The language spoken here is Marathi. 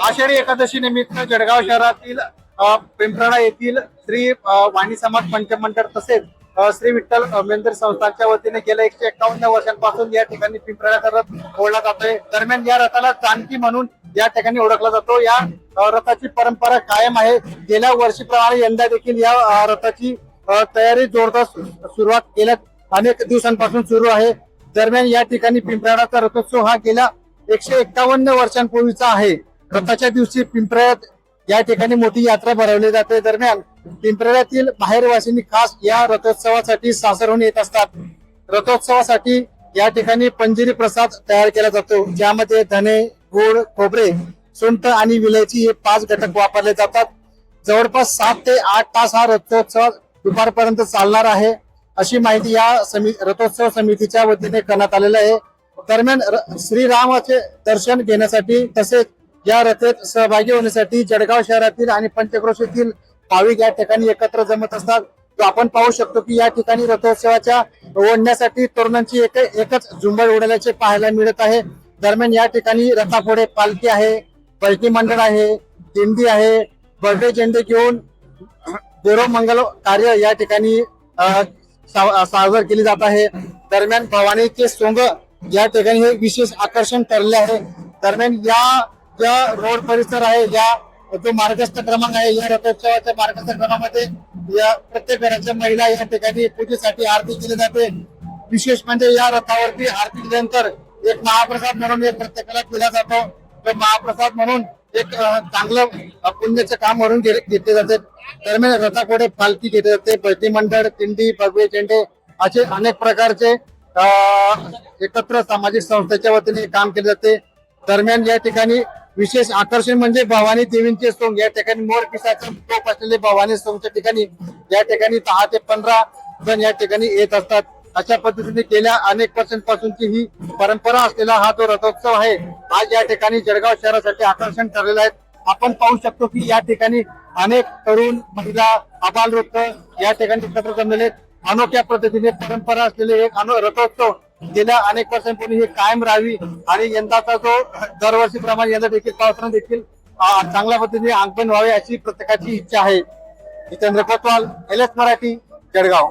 आषाढी एकादशी निमित्त जळगाव शहरातील पिंपराळा येथील श्री वाणी समाज पंचमंडळ तसेच श्री विठ्ठल मेंदर संस्थांच्या वतीने गेल्या 151 वर्षांपासून या ठिकाणी पिंपराळा रथ ओढला जातोय। दरम्यान या रथाला जानकी म्हणून या ठिकाणी ओळखला जातो। या रथाची परंपरा कायम आहे। गेल्या वर्षीप्रमाणे यंदा देखील या रथाची तयारी जोरदार सुरुवात गेल्या अनेक दिवसांपासून सुरू आहे। दरम्यान या ठिकाणी पिंपराळाचा रथोत्सव हा गेल्या 151 वर्षांपूर्वीचा आहे। रथाच्या दिवशी पिंपराळ्यात या ठिकाणी मोठी यात्रा भरवली जाते। दरम्यान पिंपराळ्यातील बाहेरवासींनी खास या रथोत्सवासाठी सासरहून येत असतात। रथोत्सवासाठी या ठिकाणी पंजिरी प्रसाद तयार केला जातो, ज्यामध्ये धने, गोड, खोबरे, सुंठ आणि विलायची हे 5 घटक वापरले जातात। जवळपास 7 ते 8 तास हा रथोत्सव दुपारपर्यंत चालणार आहे, अशी माहिती या रथोत्सव समितीच्या वतीने करण्यात आलेली आहे। दरम्यान श्रीरामाचे दर्शन घेण्यासाठी तसेच या रथेत सहभागी होण्यासाठी जळगाव शहरातील आणि पंचक्रोशीतील भाविक या ठिकाणी एकत्र जमत असतात। तो आपण पाहू शकतो की या ठिकाणी रथोत्सवाच्या ओढण्यासाठी तरुणांची एकच झुंबड उडवल्याचे पाहायला मिळत आहे। दरम्यान या ठिकाणी रथापुढे पालखी आहे, बैठी मंडळ आहे, दिंडी आहे, बर्डे झेंडे घेऊन देरो मंगल कार्य या ठिकाणी साजर केली जात आहे। दरम्यान भवानीचे सोंग या ठिकाणी हे विशेष आकर्षण ठरले आहे। दरम्यान या रोड परिसर आहे, जो मार्गस्थ क्रमांक आहे, या रथोत्सवाच्या मार्गस्थ क्रमामध्ये या प्रत्येक घराच्या महिला या ठिकाणी पूजेसाठी आरती केली जाते। विशेष म्हणजे या रथावरती आरती केल्यानंतर एक महाप्रसाद म्हणून एक प्रत्येकाला दिला जातो। तो महाप्रसाद म्हणून एक चांगलं पुण्याचं काम म्हणून घेतले जाते। दरम्यान रथापुढे पालखी घेतली जाते, बैठी मंडळ, दिंडी, भगवे झेंडे असे अनेक प्रकारचे एकत्र सामाजिक संस्थेच्या वतीने काम केले जाते। दरम्यान या ठिकाणी विशेष आकर्षण म्हणजे भवानी देवींचे सोंग। या ठिकाणी मोर पिसाचं टोप असलेले भवानी सोंगच्या ठिकाणी या ठिकाणी 10 ते 15 जण या ठिकाणी येत असतात। अशा पद्धतीने गेल्या अनेक वर्षांपासूनची ही परंपरा असलेला हा जो रथोत्सव आहे, आज या ठिकाणी जळगाव शहरासाठी आकर्षण ठरलेला आहे। आपण पाहू शकतो की या ठिकाणी अनेक तरुण, महिला, आबालवृद्ध या ठिकाणी एकत्र जमलेले अनोख्या पद्धतीने परंपरा असलेले एक रथोत्सव गेल्या अनेक वर्षांपूर्वी हे कायम राहावी आणि यंदाचा जो दरवर्षीप्रमाणे यंदा देखील पावसानं देखील चांगल्या पद्धतीने अंकन व्हावे अशी प्रत्येकाची इच्छा आहे। जितेंद्र कोतवाल, LS मराठी, जळगाव।